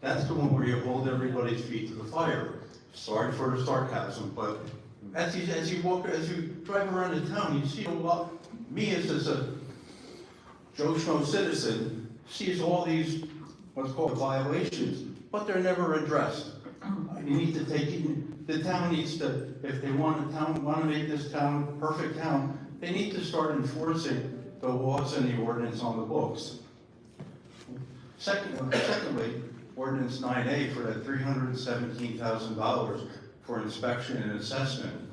That's the one where you hold everybody's feet to the fire. Sorry for the sarcasm, but as you drive around the town, you see a lot, me as a Joe Schmo citizen, sees all these, what's called violations, but they're never addressed. You need to the town needs to, if they want to make this town a perfect town, they need to start enforcing the laws and the ordinance on the books. Secondly, ordinance 9A for that $317,000 for inspection and assessment.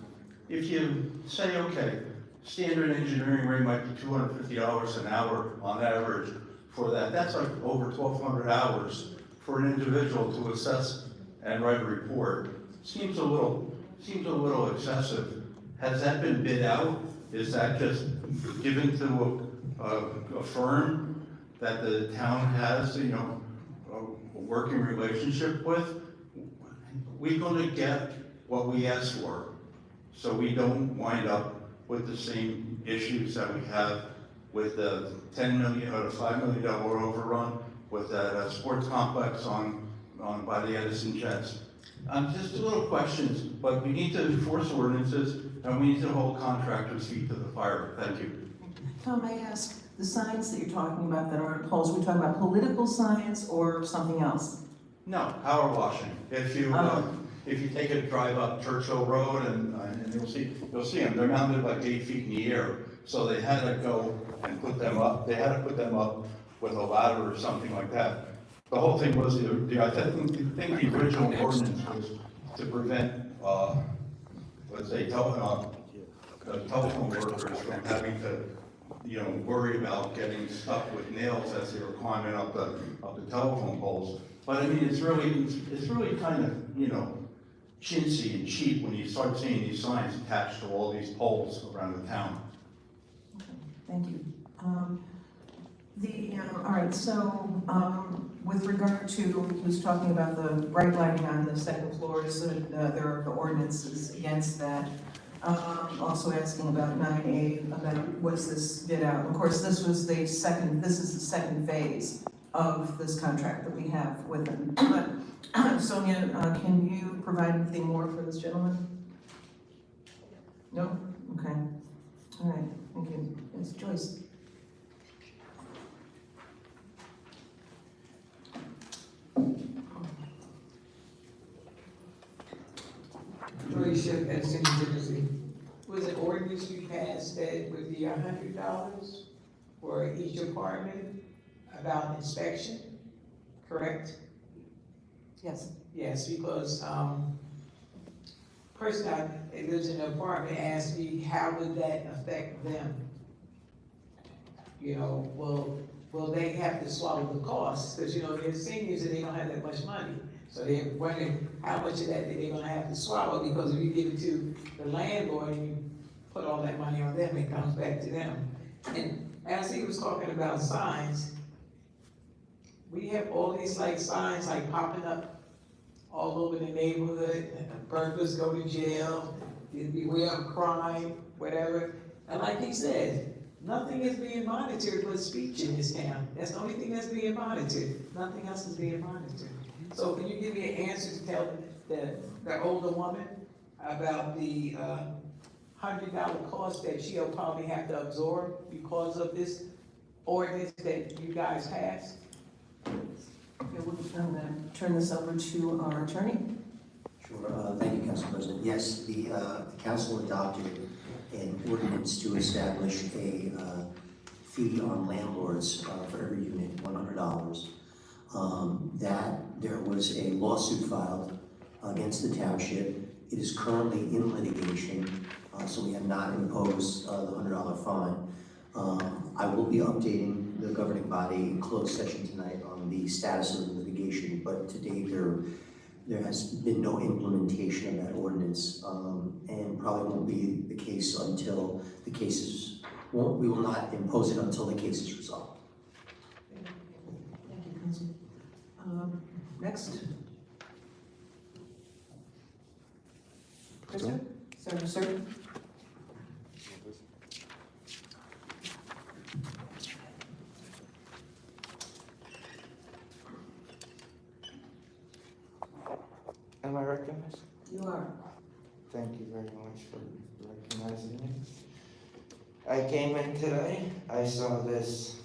If you say, okay, standard engineering rate might be $250 an hour on average for that, that's like over 1,200 hours for an individual to assess and write a report. Seems a little excessive. Has that been bid out? Is that just given to a firm that the town has, a working relationship with? We're going to get what we ask for, so we don't wind up with the same issues that we have with the $10 million or the $5 million overrun with that sports complex by the Edison Jets. Just little questions, but we need to enforce ordinances and we need to hold contractors' feet to the fire. Thank you. Tom, may I ask, the signs that you're talking about that aren't poles, we're talking about political signs or something else? No, power washing. If you take a drive up Churchill Road and you'll see them. They're mounted like 8 feet in the air. So they had to go and put them up. They had to put them up with a ladder or something like that. The whole thing was, I think the original ordinance was to prevent, let's say, telephone workers from having to, worry about getting stuck with nails as they were climbing up the telephone poles. But I mean, it's really kind of, chintzy and cheap when you start seeing these signs attached to all these poles around the town. Okay, thank you. All right, so with regard to, he was talking about the bright lighting on the second floor, so there are the ordinances against that. Also asking about 9A, about was this bid out? Of course, this is the second phase of this contract that we have with them. But Sonia, can you provide anything more for this gentleman? No? Okay. All right, thank you. It's Joyce. Joyce, Edison, New Jersey. Was an ordinance you passed that would be $100 for each apartment about inspection, correct? Yes. Yes, because person that lives in an apartment asked me, how would that affect them? Will they have to swallow the costs? Because, they're seniors and they don't have that much money. So they're wondering how much of that they're gonna have to swallow, because if you give it to the landlord and you put all that money on them, it comes back to them. And as he was talking about signs, we have all these signs popping up all over the neighborhood. Burglars go to jail, beware of crime, whatever. And like he said, nothing is being monitored but speech in this town. That's the only thing that's being monitored. Nothing else is being monitored. So can you give me an answer to tell the older woman about the $100 cost that she'll probably have to absorb because of this ordinance that you guys passed? Okay, I'm going to turn this over to our attorney. Sure. Thank you, Council President. Yes, the council adopted an ordinance to establish a fee on landlords for every unit, $100. That there was a lawsuit filed against the township. It is currently in litigation, so we have not imposed the $100 fine. I will be updating the governing body in closed session tonight on the status of the litigation, but to date there has been no implementation of that ordinance, and probably won't be the case until the case is, we will not impose it until the case is resolved. Thank you, Council. Next. Krista? Sir? Am I recognized? You are. Thank you very much for recognizing me. I came in today, I saw this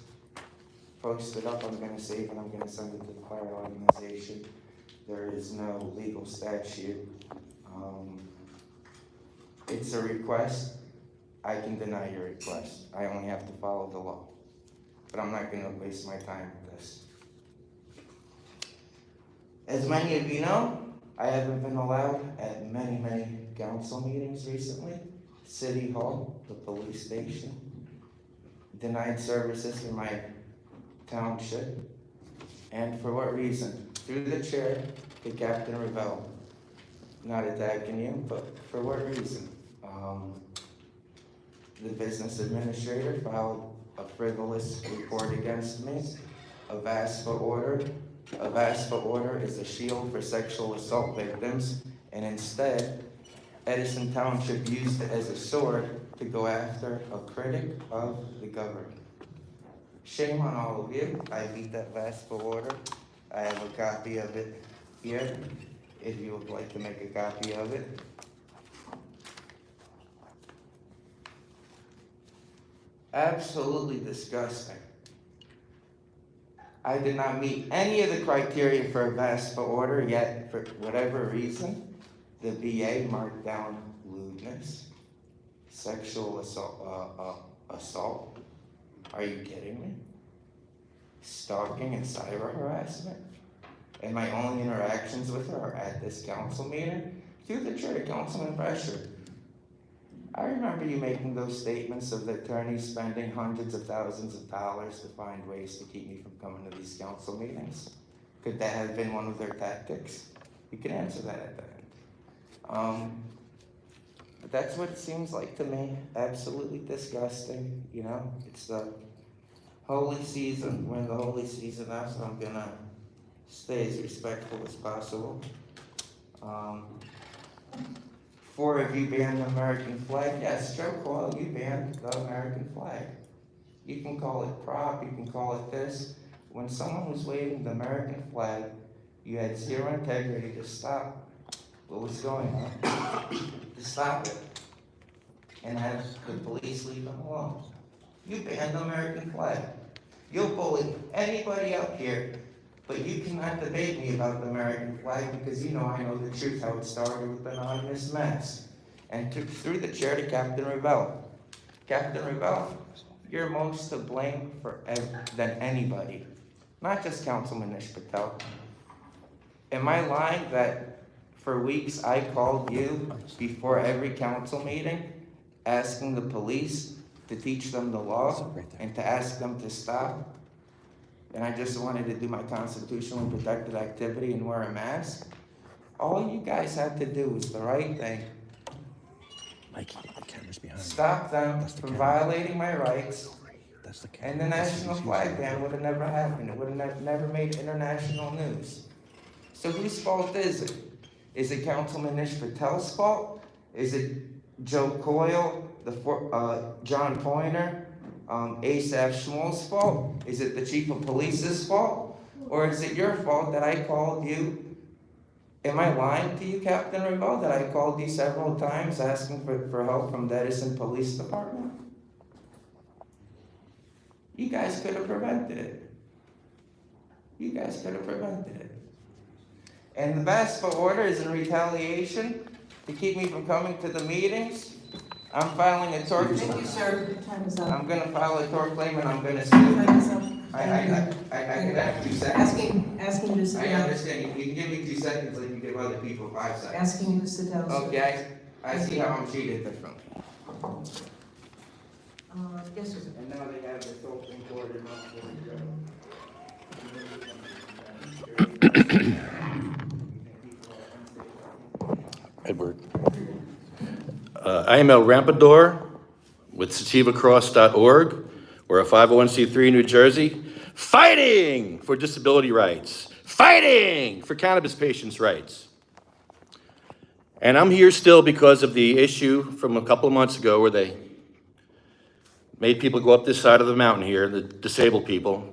posted up, I'm gonna save it, I'm gonna send it to the fire organization. There is no legal statute. It's a request, I can deny your request. I only have to follow the law. But I'm not gonna waste my time with this. As many of you know, I haven't been allowed at many council meetings recently. City Hall, the police station, denied services in my township. And for what reason? Through the chair to Captain Revelle. Not attacking you, but for what reason? The business administrator filed a frivolous report against me, a VASPA order. A VASPA order is a shield for sexual assault victims, and instead, Edison Township used it as a sword to go after a critic of the government. Shame on all of you. I beat that VASPA order. I have a copy of it here, if you would like to make a copy of it. Absolutely disgusting. I did not meet any of the criteria for a VASPA order, yet for whatever reason, the VA marked down lewdness, sexual assault. Are you kidding me? Stalking and cyber harassment? And my only interactions with her are at this council meeting through the chair, Councilman Pressure. I remember you making those statements of the attorney spending hundreds of thousands of dollars to find ways to keep me from coming to these council meetings. Could that have been one of their tactics? You can answer that at the end. But that's what it seems like to me. Absolutely disgusting, you know? It's the holy season. We're in the holy season now, so I'm gonna stay as respectful as possible. 4 of you banned the American flag. Yes, Joe Coyle, you banned the American flag. You can call it prop, you can call it this. When someone was waving the American flag, you had zero integrity to stop what was going on, to stop it, and have the police leave them alone. You banned the American flag. You'll bully anybody up here, but you cannot debate me about the American flag because you know I know the truth, how it started with the anonymous mass. And through the chair to Captain Revelle. Captain Revelle, you're most to blame than anybody, not just Councilman Nish Patel. Am I lying that for weeks I called you before every council meeting asking the police to teach them the law and to ask them to stop? And I just wanted to do my constitutionally protected activity and wear a mask. All you guys had to do was the right thing. Mikey, the camera's behind you. Stop them That's the from camera. violating my rights, That's the camera. and the national flag ban would have never happened. It would have never made international news. So whose fault is it? Is it Councilman Nish Patel's fault? Is it Joe Coyle, John Pointer, Asaph Schmuel's fault? Is it the chief of police's fault? Or is it your fault that I called you? Am I lying to you, Captain Revelle, that I called you several times asking for help from the Edison Police Department? You guys could have prevented it. You guys could have prevented it. And the VASPA order is in retaliation to keep me from coming to the meetings. I'm filing a tort Thank you, claim. sir. Your time is up. I'm gonna file a tort claim and I'm gonna sue. Time is up. I can have 2 seconds. Asking you to sit I down. understand, you can give me 2 seconds like you give other people 5 seconds. Asking you to sit down, sir. Okay, I see how I'm treated differently. Yes, sir. And now they have this open court in Edward. I am El Rampador with SativaCross.org. We're a 501c3 in New Jersey, fighting for disability rights, fighting for cannabis patients' rights. And I'm here still because of the issue from a couple of months ago where they made people go up this side of the mountain here, the disabled people,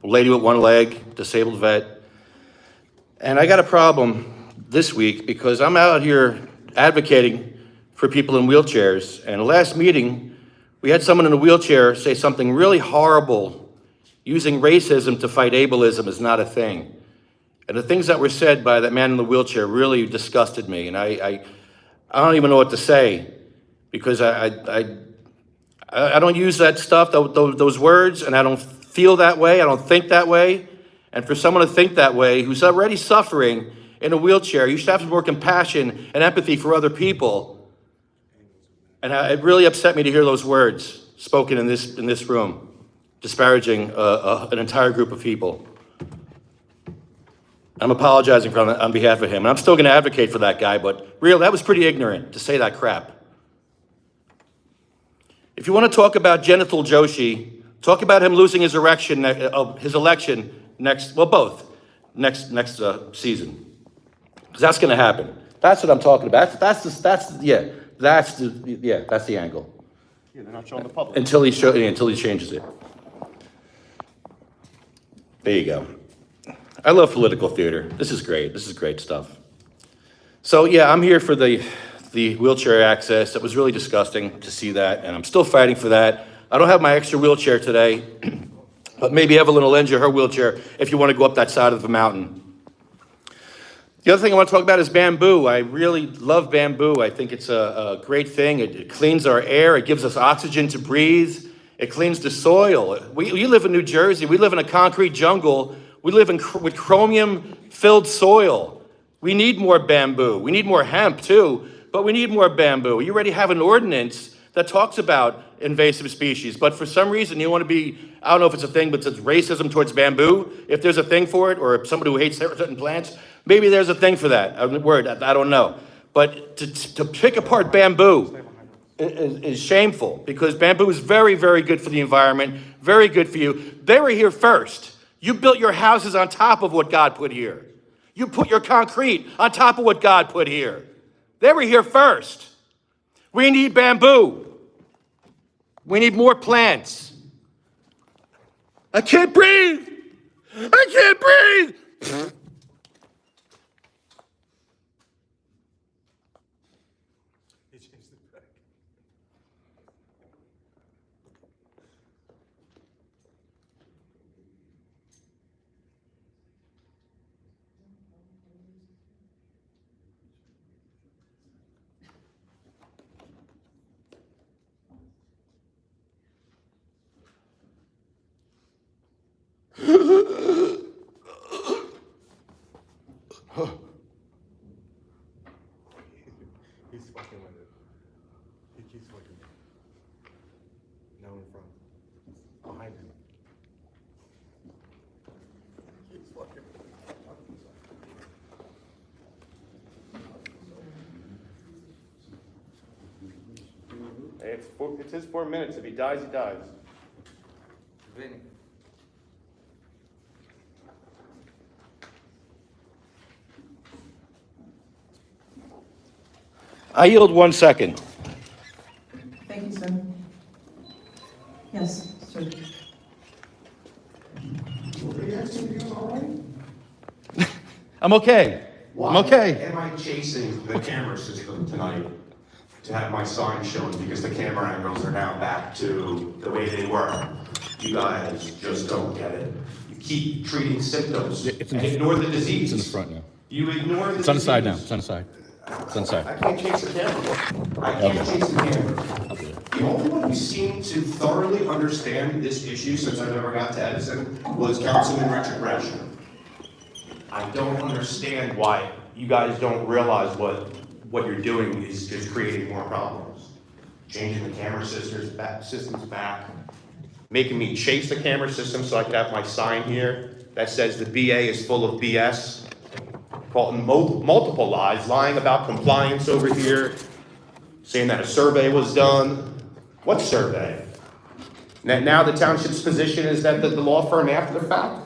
lady with one leg, disabled vet. And I got a problem. this week because I'm out here advocating for people in wheelchairs. And the last meeting, we had someone in a wheelchair say something really horrible. Using racism to fight ableism is not a thing. And the things that were said by that man in the wheelchair really disgusted me. And I don't even know what to say because I don't use that stuff, those words, and I don't feel that way. I don't think that way. And for someone to think that way, who's already suffering in a wheelchair, you should have some more compassion and empathy for other people. And it really upset me to hear those words spoken in this room, disparaging an entire group of people. I'm apologizing on behalf of him, and I'm still going to advocate for that guy, but really, that was pretty ignorant to say that crap. If you want to talk about Genital Joshi, talk about him losing his election next season, because that's going to happen. That's what I'm talking about. That's the angle. Yeah, they're not showing the public. Until he changes it. There you go. I love political theater. This is great. This is great stuff. So yeah, I'm here for the wheelchair access. It was really disgusting to see that, and I'm still fighting for that. I don't have my extra wheelchair today, but maybe Evelyn will lend you her wheelchair if you want to go up that side of the mountain. The other thing I want to talk about is bamboo. I really love bamboo. I think it's a great thing. It cleans our air. It gives us oxygen to breathe. It cleans the soil. We live in New Jersey. We live in a concrete jungle. We live with chromium-filled soil. We need more bamboo. We need more hemp, too, but we need more bamboo. You already have an ordinance that talks about invasive species, but for some reason you want to be, I don't know if it's a thing, but it's racism towards bamboo. If there's a thing for it, or somebody who hates certain plants, maybe there's a thing for that, a word, I don't know. But to pick apart bamboo is shameful, because bamboo is very, very good for the environment, very good for you. They were here first. You built your houses on top of what God put here. You put your concrete on top of what God put here. They were here first. We need bamboo. We need more plants. I can't breathe. I can't breathe. He's fucking with it. He keeps fucking with it. Now in front. Behind him. He's fucking with it. Hey, it's his 4 minutes. If he dies, he dies. Vinnie. I yield 1 second. Thank you, sir. Yes, sir. I'm okay. I'm okay. Why am I chasing the camera system tonight to have my sign shown because the camera angles are now back to the way they were? You guys just don't get it. You keep treating symptoms and ignore the disease. It's in the front now. You ignore the disease. It's on the side now. It's on the side. It's on the side. I can't chase the camera. I can't chase the camera. The only one who seemed to thoroughly understand this issue since I never got to Edison was Councilman Richard Gresham. I don't understand why you guys don't realize what you're doing is just creating more problems. Changing the camera systems back, making me chase the camera system so I could have my sign here that says the BA is full of BS. Calling multiple lies, lying about compliance over here, saying that a survey was done. What survey? Now the township's position is that the law firm, after the fact,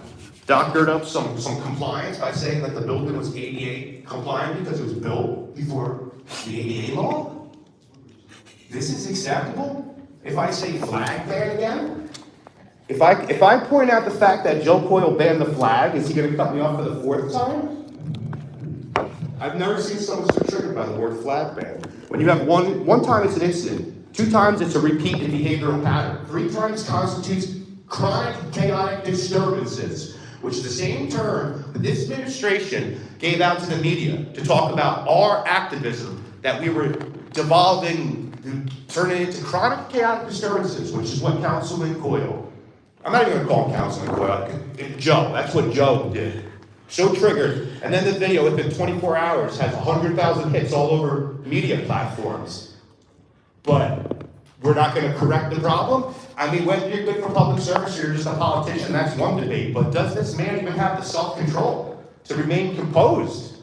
doctored up some compliance by saying that the building was ADA compliant because it was built before the ADA law? This is acceptable? If I say flag ban again? If I point out the fact that Joe Coyle banned the flag, is he gonna cut me off for the 4th time? I've never seen someone so triggered by the word flag ban. When you have one time it's an incident, 2 times it's a repeat in behavioral pattern, 3 times constitutes chronic chaotic disturbances, which is the same term that this administration gave out to the media to talk about our activism, that we were devolving, turning into chronic chaotic disturbances, which is what Councilman Coyle, I'm not even gonna call him Councilman Coyle, Joe, that's what Joe did. So triggered, and then the video within 24 hours has 100,000 hits all over media platforms. But we're not gonna correct the problem? I mean, whether you're good for public service or you're just a politician, that's one debate, but does this man even have the self-control to remain composed?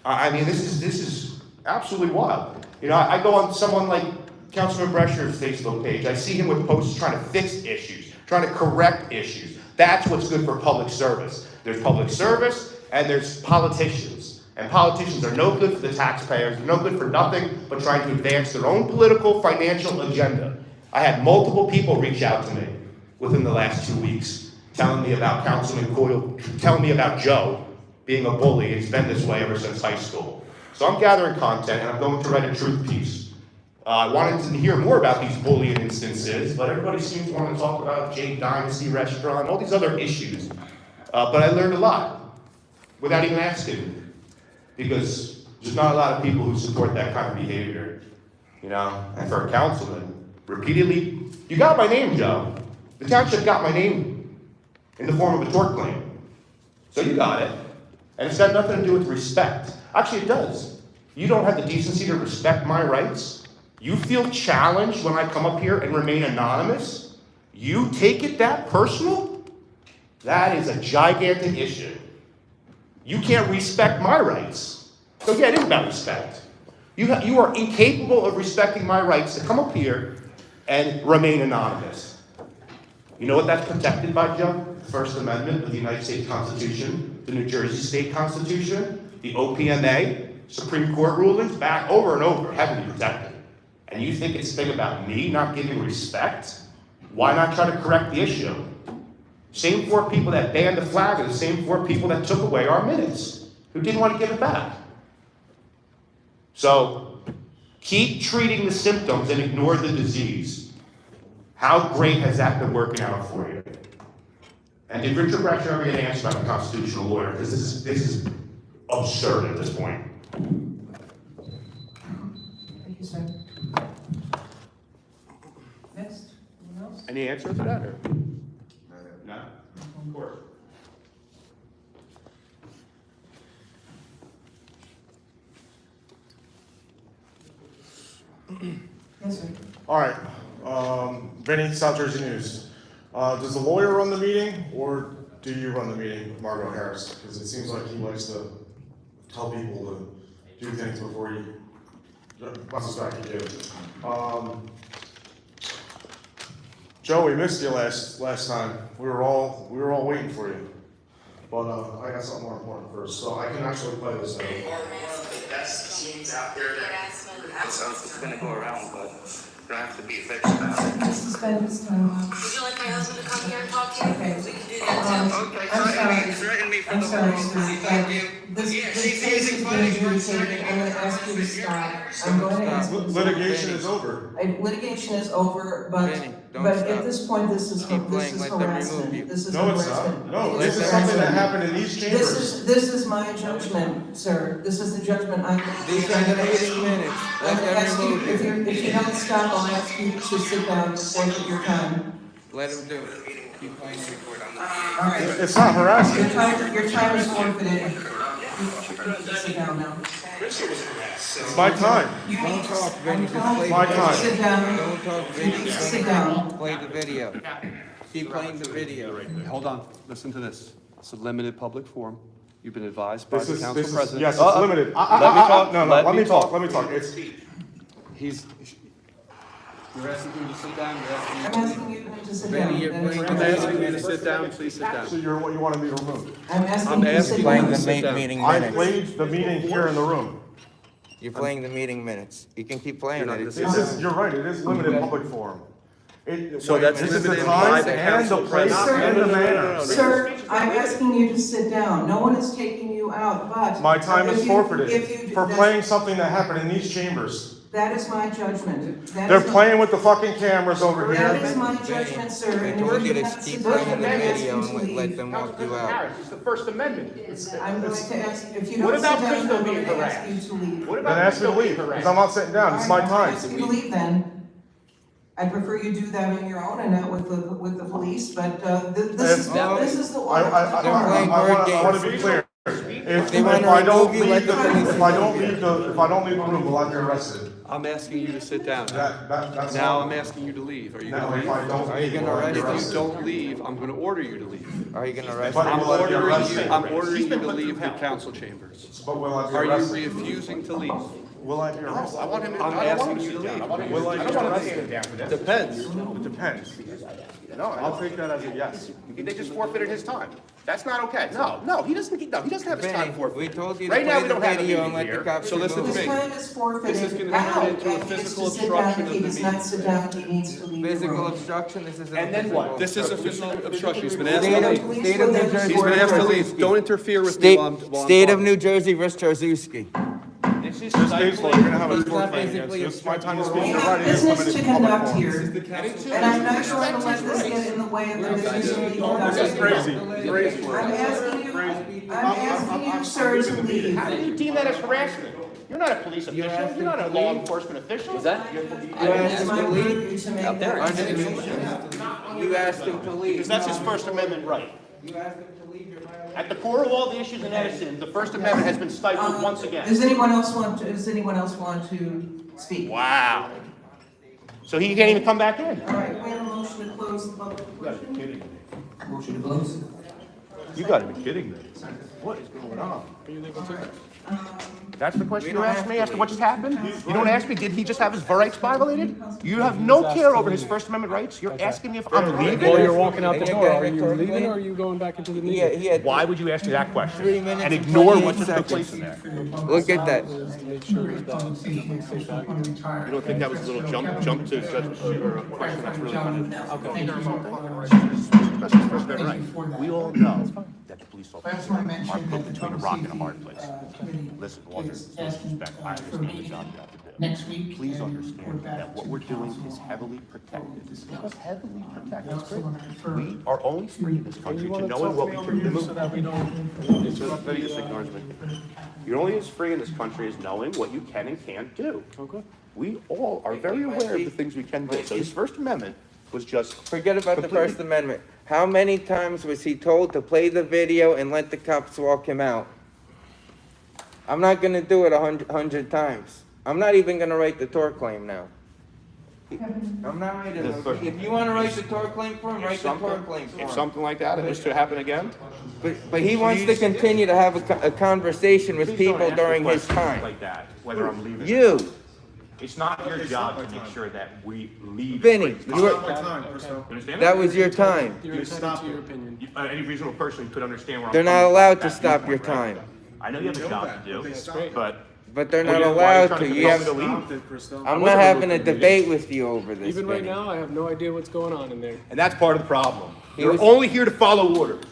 I mean, this is absolutely wild. You know, I go on someone like Councilman Brescher's Facebook page, I see him with posts trying to fix issues, trying to correct issues. That's what's good for public service. There's public service and there's politicians. And politicians are no good for the taxpayers, they're no good for nothing but trying to advance their own political, financial agenda. I had multiple people reach out to me within the last 2 weeks, telling me about Councilman Coyle, telling me about Joe being a bully. It's been this way ever since high school. So I'm gathering content and I'm going to write a truth piece. I wanted to hear more about these bullying instances, but everybody seems to want to talk about Jade Dynasty Restaurant, all these other issues. But I learned a lot without even asking, because there's not a lot of people who support that kind of behavior, you know? And for a councilman, repeatedly, you got my name, Joe. The township got my name in the form of a tort claim. So you got it. And it's got nothing to do with respect. Actually, it does. You don't have the decency to respect my rights. You feel challenged when I come up here and remain anonymous. You take it that personal? That is a gigantic issue. You can't respect my rights. So yeah, it is about respect. You are incapable of respecting my rights to come up here and remain anonymous. You know what that's protected by, Joe? The First Amendment of the United States Constitution, the New Jersey State Constitution, the OPMA, Supreme Court rulings, back over and over, heavily protected. And you think it's a thing about me not giving respect? Why not try to correct the issue? Same 4 people that banned the flag are the same 4 people that took away our minutes, who didn't want to give it back. So, keep treating the symptoms and ignore the disease. How great has that been working out for you? And did Richard Brescher ever get an answer about the constitutional lawyer? Because this is absurd at this point. Thank you, sir. Next, anyone else? Any answer to that? Or? No? Of course. Yes, sir. All right, Vinnie, South Jersey News. Does the lawyer run the meeting, or do you run the meeting, Margot Harris? Because it seems like he likes to tell people to do things before you, I suspect you do. Joe, we missed you last time. We were all waiting for you. But I got something more important first, so I can actually play this out. Best teams out there that So it's gonna go around, but you don't have to be vexed about it. Mr. Spence, time out. Would you like my husband to come here and talk to you? Okay. We can do that too. Okay, I'm sorry. threaten me for I'm the sorry, world. sir, but this case is being adjudicated. I'm gonna ask you to stop. I'm going to ask you to stop. Litigation is over. Litigation is over, but Vinnie, don't at stop. this point, this is Keep playing, let them remove you. harassment. This is No, it's harassment. not. No, It's this is something that harassment. happened in these chambers. This is my judgment, sir. This is the judgment I'm making. These are the meeting minutes. I'm Let gonna them ask you, remove you. if you don't stop, I'll ask you to sit down and forfeit your time. Let them do it. Keep playing the record. All right. It's not harassment. Your time is forfeited. You can sit down now. It's my time. Don't talk, Vinnie, just play My the time. video. Sit down. Don't talk, Vinnie, Sit down. play the video. Keep playing the video. Hold on, listen to this. It's a limited public forum. You've been advised by This the is, council president. yes, it's limited. Let me talk. No, let me talk. It's, You're asking him to sit down, you're asking I'm him asking you to sit Vinnie, down. you're That is playing I'm correct. asking you to sit down, please sit down. so you wanted me removed. I'm asking I'm you to asking sit you Playing down. the sit down. meeting I minutes. played the meeting here in the room. You're playing the meeting minutes. You can keep playing You're it. not It's- gonna sit You're right, it is limited public forum. So that's This is the limited by time the and the council place president. and the manner. Sir, I'm asking you to sit down. No one is taking you out, but. My time if is you- forfeited if you- for that's- playing something that happened in these chambers. That is my judgment. That They're is my- playing with the fucking cameras over That here. is my judgment, sir. I and told if you to cannot keep sit down, playing the I'm gonna ask video you and to let leave. them walk you out. It's the First Amendment. I'm going to ask, if you What don't sit about down, Crystal I'm being going to ask harassed? you to leave. What Then about ask me to Crystal being leave, because harassed? I'm not sitting down. It's my All right, time. I'm asking you to leave then. I prefer you do that on your own and not with the police, but, this is the order. I want to be clear. If they wanna I don't remove you, let leave the police if I don't leave the room, will I be arrested? I'm asking you to sit down. That's Now all. I'm asking you to leave. Are you Now, gonna if I leave? don't Are you leave, gonna will I be arrest If you arrested? don't leave, I'm gonna order you to leave. Are you gonna arrest But him? will I be arrested? I'm ordering you to leave the council chambers. But will I be Are you arrested? refusing to leave? Will I be arrested? I want him to, I'm I don't want asking him to you sit to down. leave. I want him to, Will I I be don't want him to arrested? stand down for this. Depends. It depends. No, I'll take that as a yes. They just forfeited his time. That's not okay. No, he doesn't have his time Vinnie, forfeited. we told you to Right now, play we the don't have a video and meeting let the here. cops So listen to remove me. it. His time is forfeited. This is gonna Now, turn into a and he has physical to sit down. obstruction If he of the does not meeting. sit down, he needs to leave the Physical room. obstruction, this isn't a And then physical what? This is a physical obstruction. He's been asked State to of, leave. state of New Jersey. He's been asked to leave. Don't interfere with me State, while I'm State of talking. New Jersey, Rich Jarzewski. This is This case law, you're gonna have a He's court not claim against basically you. It's my time to We speak. You're have right, it is business limited to to public conduct forum. here, and I'm not going to let this get in the way of the business to be conducted. This is crazy, crazy. I'm asking you, sir, to leave. How do you deem that as harassment? You're not a police official. You're not a law enforcement official. You asked him to leave? You asked him to leave. Because that's his First Amendment right. You asked him to leave, you're violating. At the core of all the issues in Edison, the First Amendment has been stifled once again. Does anyone else want to speak? Wow. So he can't even come back in. All right, we have a motion to close the public portion. Motion to close. You gotta be kidding me. What is going on? That's the question you asked me after what just happened? You don't ask me, did he just have his rights violated? You have no care over his First Amendment rights? You're asking me if I'm While leaving? you're walking out the And you door, got are a you court leaving claim? or are you going back into the He had, meeting? he had, Why would you ask me that question? 3 minutes And and ignore 28 what just took seconds. place in there? Look at that. To make sure it's done. You don't think that was a little jump to Judge or a question that's really kind of... That's his First Amendment right. We all know that the police officers are put between a rock and a hard place. Listen, Walter, respect, I understand the job you have to do. Next week. Please and understand we're back that what to we're doing council is heavily protected. discuss. It's heavily protected. also wanna refer We are only free in this And country you to want to knowing talk what me we over can here do. so that we don't. He just ignores me. You're only as free in this country as knowing what you can and can't do. Okay. We all are very aware of the things we can do. So his First Amendment was just Forget about the completely- First Amendment. How many times was he told to play the video and let the cops walk him out? I'm not gonna do it 100 times. I'm not even gonna write the tort claim now. I'm not writing it. If you wanna write the tort claim for him, write the tort claim for If him. something like that was to happen again, But he wants to continue to have a conversation with please don't people ask me during his questions time. like that, whether I'm leaving. You, It's not your job to make sure that we leave. Vinnie, free. you It's were, not my time, Christo. Understand that was your time. You're entitled to your opinion. Any reasonable person could understand where I'm They're coming not from, allowed to that stop your viewpoint, right? time, I know you have a job to do, but. but they're Well, not why are you allowed trying to. to You convince have, me to leave? Stop it, Christo. I'm not wasn't having a removed from the debate with you over this, Even right Vinnie. now, I have no idea what's going on in there. And that's part of the problem. He You're was- only here to follow orders.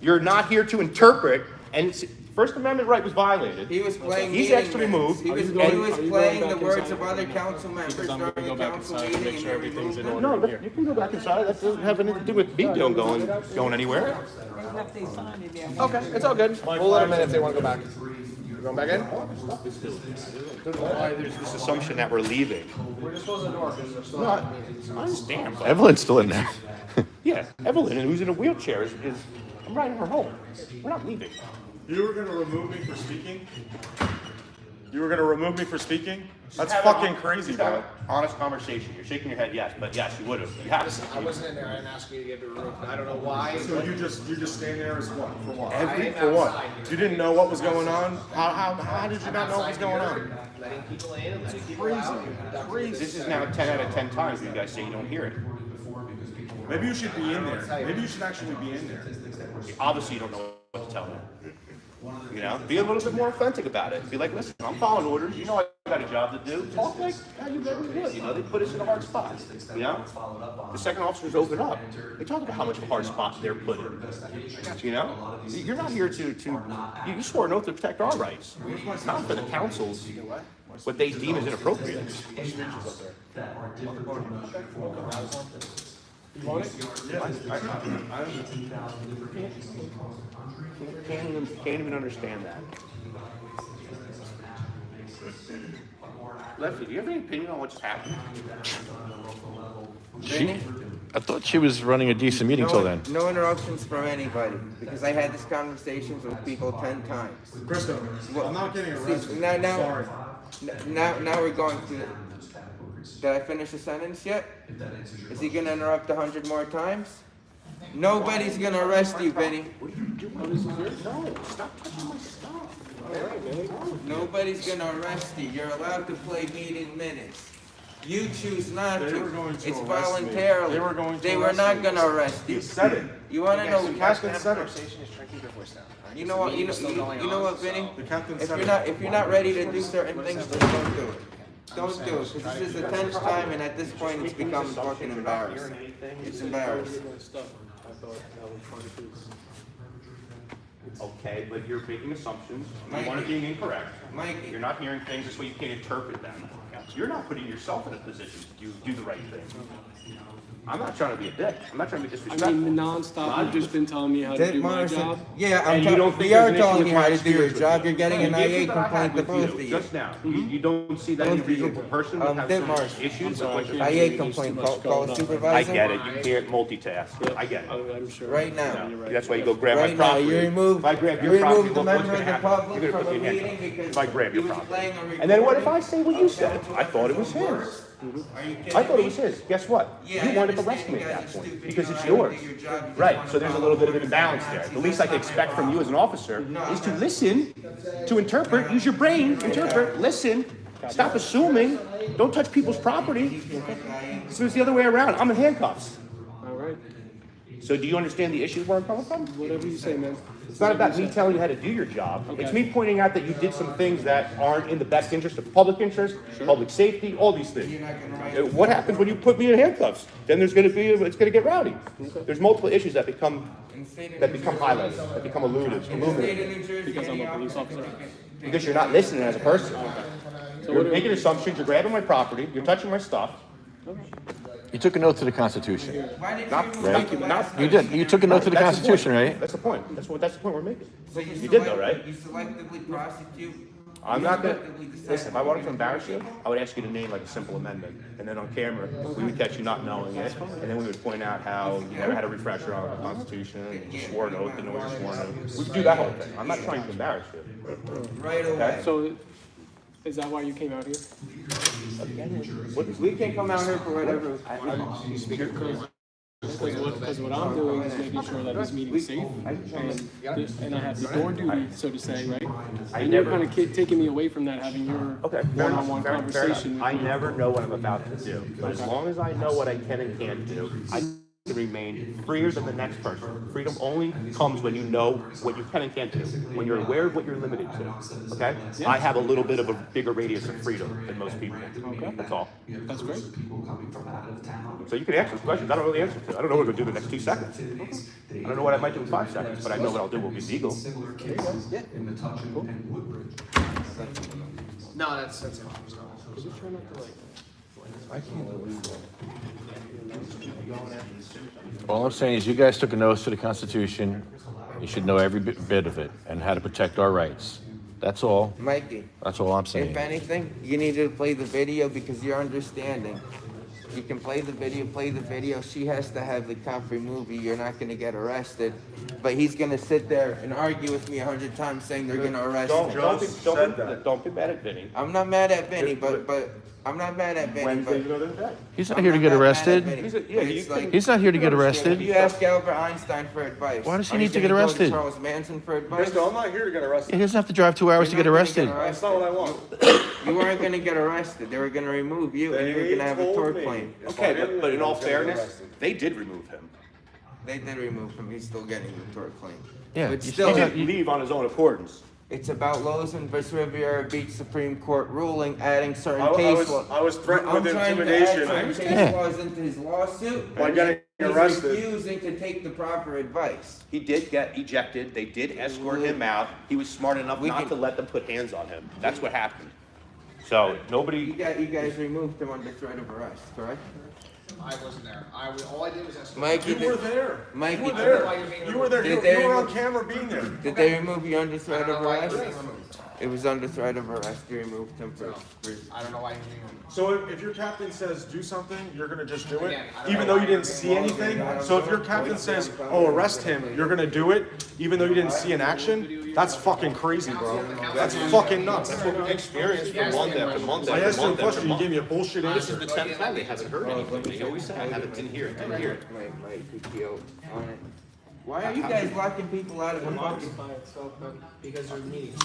You're not here to interpret, and First Amendment right was violated. He was playing He's meeting extra minutes. removed. He was, Are you going- he was are you going playing back the words inside? of other council members Because I'm gonna during go a back council inside and meeting make and sure they everything's in removed order him. in here. You can go back inside. That doesn't have anything to do with me going anywhere. Okay, it's all good. We'll let them in if they want to go back. You going back in? There's this assumption that we're leaving. We're just closing the door because there's still. No, I understand, but Evelyn's still in there. yeah, Evelyn, who's in a wheelchair, is I'm riding her home. We're not leaving. You were gonna remove me for speaking? You were gonna remove me for speaking? That's Have a- fucking crazy, just have bro. an honest conversation. You're shaking your head yes, but yes, you would have. You have to. I wasn't in there, I didn't ask you to get the room, I don't know why. So you just stand there as what? For what? am For what? outside. You didn't know what was going on? How did you not know what was going on? Letting people in and letting people out. This is now 10 out of 10 times you guys say you don't hear it. Maybe you should be in there. Maybe you should actually be in there. Obviously, you don't know what to tell me. You know, be a little bit more authentic about it. Be like, listen, I'm following orders. You know, I got a job to do. Talk like how you ever would. You know, they put us in a hard spot. You know, the second officers open up. They talk about how much of a hard spot they're put in. You know, you're not here to you swore an oath to protect our rights. It's not for the councils what they deem as inappropriate. You want it? Can't even understand that. Lefty, do you have any opinion on what just happened? I thought she was running a decent meeting till then. No interruptions from anybody, because I had this conversations with people 10 times. Krista, I'm not getting arrested. Now, Sorry. now we're going to, did I finish the sentence yet? Is he gonna interrupt 100 more times? Nobody's gonna arrest you, Vinnie. No, stop touching my stuff. Nobody's gonna arrest you. You're allowed to play meeting minutes. You choose not They were to. going to It's arrest me. voluntarily. They were going to They were arrest not me. gonna arrest you. You said it. You wanna know? The captain said it. Just try to keep your voice down. All right? You know what? You know what, Vinnie? The captain If said you're it. not ready to do certain things, then don't do it. Don't do it, because this is the 10th time, and at this point, it's become fucking embarrassing. It's embarrassing. My stuff. I thought that was trying to do. Okay, but you're making assumptions. Mikey. One are being incorrect. Mikey. You're not hearing things this way. You can't interpret them. You're not putting yourself in a position to do the right thing. I'm not trying to be a dick. I'm not trying to be I disrespectful. mean, nonstop, you've just been telling me how to do my job. Yeah, And you don't think we are there's an issue telling with you how my to do your experience job. with You're getting an The issue IA that I had complaint to with both of you. Just now, you don't see that Both of individual you. person that has Dick some Morris. issues. I can't IA do complaint, too much call going a on. supervisor. I get it. You can't multitask. I get it. I'm sure. Right now. No, You're right. that's why you go grab my Right now, property. you remove, If I grab you your property, remove the what's member gonna of the happen? public You're gonna from put a your meeting hand up. because If I grab he your was property. playing a And then what if I recording say what you of said? I thought it was 7:24. his. Are you kidding I thought it me? was his. Guess what? Yeah, You I wound up understand arresting me you at guys that are point stupid. because You it's know how to yours. do your job. You just Right, wanna so there's a follow little bit of an orders. imbalance there. The least I can expect from you as an officer No, is to I'm- listen, to interpret, use your brain, interpret, listen, stop assuming, don't touch people's property. So it's the other way around. I'm in handcuffs. All right. So do you understand the issue where I'm coming from? Whatever you say, man. It's not about me telling you how to do your job. It's me pointing out that you did some things that aren't in the best interest of public interest, public safety, all these things. You're not gonna write. What happens when you put me in handcuffs? Then it's gonna get rowdy. There's multiple issues that become In the state of that New become Jersey- highlighted, that become In illuminated. the state of New Jersey, Because I'm any a police officer officer. can Because you're not listening as a person. So You're what making assumptions, you're grabbing my property, you're touching my stuff. You took an oath to the Constitution. Why did Not- you right. remove the last You did. You took an oath to the That's the point. Constitution, right? That's the point. That's the point we're making. So You did though, right? You selectively prosecute. I'm you not gonna, selectively decide listen, if I wanted to embarrass you, I would ask you to name like a simple amendment, and then on camera, we would catch you not knowing it, and then we would point out how you never had a refresher on the Constitution, and you swore an oath, and no one swore an oath. We could do that whole thing. I'm not trying to embarrass you. Right away. So, is that why you came out here? We can come out here for whatever. Because what I'm doing is making sure that this meeting's safe, and I have the door duty, so to say, right? And you're kind of taking me away from that, having your Okay, fair enough, one-on-one fair enough. conversation with I me. never know what I'm about to do, but as long as I know what I can and can't do, I can remain freer than the next person. Freedom only comes when you know what you can and can't do, when you're aware of what you're limited to, okay? I have a little bit of a bigger radius of freedom than most people, that's all. That's great. So you can answer those questions, I don't know the answer to. I don't know what I'm gonna do the next 2 seconds. I don't know what I might do in 5 seconds, but I know what I'll do will be legal. No, that's fine. All I'm saying is you guys took an oath to the Constitution. You should know every bit of it and how to protect our rights. That's all. Mikey, That's all I'm saying. if anything, you need to play the video because you're understanding. You can play the video. She has to have the cop remove you. You're not gonna get arrested. But he's gonna sit there and argue with me 100 times saying they're gonna arrest him. Don't be mad at Vinnie. I'm not mad at Vinnie, but I'm not mad at Vinnie, Wednesday's but. another day. He's not here to get arrested. He's not here to get arrested. You ask Albert Einstein for advice. Why does he Are you need to get gonna go arrested? Charles Manson for advice? Krista, I'm not here to get arrested. He doesn't have to drive 2 hours to You're get not gonna arrested. That's not what I want. You weren't gonna get arrested. They were gonna remove you, and you were gonna have a tort claim. Okay, but in all fairness, they did remove him. They did remove him, he's still getting the tort claim. Yeah, But you still, still- Leave on his own accordance. it's about Lozen vs. Riviera Beach Supreme Court ruling, adding certain I case was- law. I was threatened I'm with trying to intimidation. add certain Yeah. case laws into his lawsuit. By getting He's arrested. refusing to take the proper advice. He did get ejected, they did escort him out, he was smart enough We not can- to let them put hands on him, that's what happened. So, You nobody, guys removed him under threat of arrest, correct? I wasn't there. All I did was ask. Mikey, You were there. Mikey, You were there. You were there. Did they You were on remove- camera being there. Did they remove you under threat of why he arrest? was being removed. It was under threat of arrest, you removed him for. I don't know why he was being removed. So if your captain says do something, you're gonna just do it, Again, I don't even know though why you didn't you're see being anything? So if your captain says, oh, arrest him, you're gonna do it, even though you didn't see an action? That's fucking crazy, bro. That's fucking nuts. that's what we've experienced for month after month I after asked you a month after question, you month. gave me a bullshit This is answer. the 10th time they haven't heard anything, they always say, I didn't hear it, didn't hear it. My PTO on it. Why are you guys locking people out of the fucking? Because they're meetings.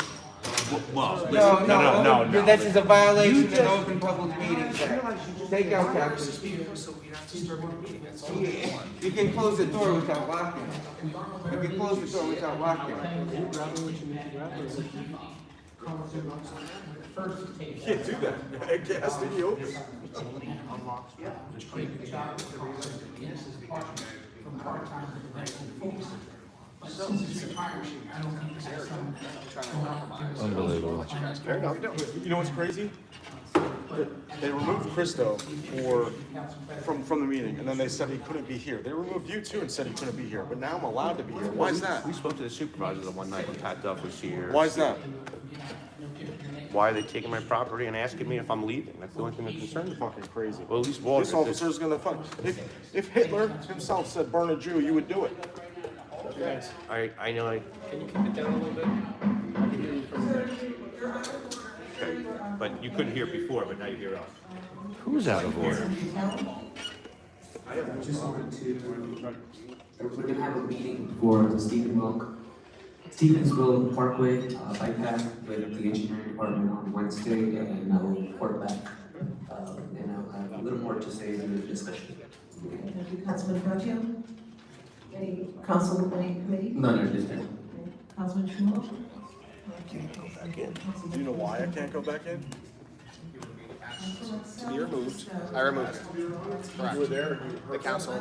Well, No, this is a violation of the Open Public Meetings Act. Take out Captain. So you're not disturbing the meeting, that's all. You can close the door without locking it. You can close the door without locking it. You're grabbing what you need to grab, or is it- You can't do that. It has to be open. Unbelievable. Fair enough. You know what's crazy? They removed Christo from the meeting, and then they said he couldn't be here. They removed you too and said he couldn't be here, but now I'm allowed to be here. Why is that? We spoke to the supervisor the one night when Pat Duff was here. Why is that? Why are they taking my property and asking me if I'm leaving? That's the only thing that concerns me. Fucking crazy. Well, at least Walter This did. officer's gonna fuck. If Hitler himself said burn a Jew, you would do it. Guys, I know, can you keep it down a little bit? I can hear you from there. okay, but you couldn't hear before, but now you hear us. Who's out of order? Just wanted to, we're gonna have a meeting for the Stevensville Parkway bike path with the engineering department on Wednesday, and I will report back. And I'll have a little more to say in the discussion. Thank you, Councilman Braccio. Any council, any committee? None of this time. Councilman Schmuel? Do you know why I can't go back in? To be removed. I removed it. Correct. You were there. The council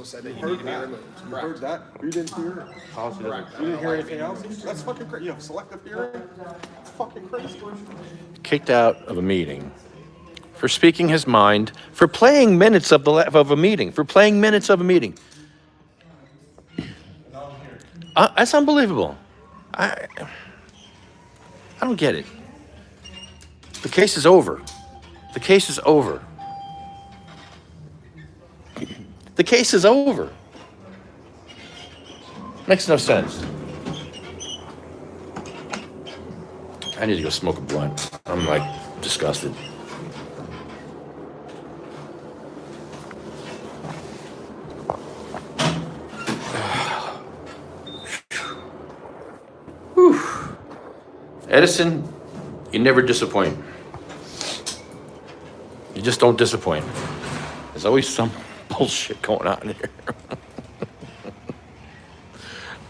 said that you Heard need to be that. removed. You heard that? You didn't hear? Policy doesn't. You didn't hear anything else? That's fucking crazy. You have selective hearing? It's fucking crazy. Kicked out of a meeting for speaking his mind, for playing minutes of a meeting, for playing minutes of a meeting. That's unbelievable. I don't get it. The case is over. The case is over. The case is over. Makes no sense. I need to go smoke a blunt. I'm like disgusted. Whew. Edison, you never disappoint. You just don't disappoint. There's always some bullshit going on here.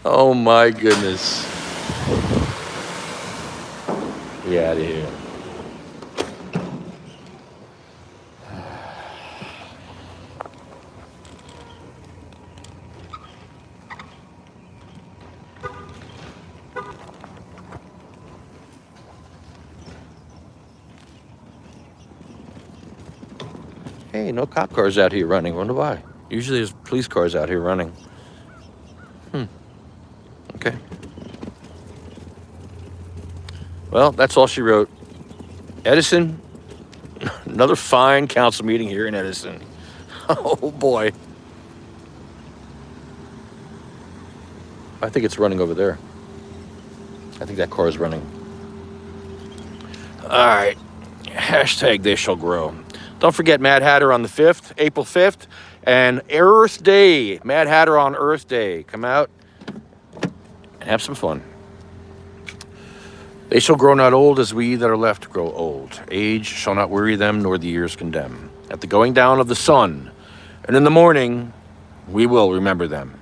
Oh my goodness. Get out of here. Hey, no cop cars out here running. Wonder why? Usually there's police cars out here running. Okay. Well, that's all she wrote. Edison, another fine council meeting here in Edison. Oh boy. I think it's running over there. I think that car is running. All right. Hashtag they shall grow. Don't forget Mad Hatter on the 5th, April 5th, and Earth Day. Mad Hatter on Earth Day. Come out and have some fun. They shall grow not old as we that are left grow old. Age shall not weary them, nor the years condemn. At the going down of the sun, and in the morning, we will remember them.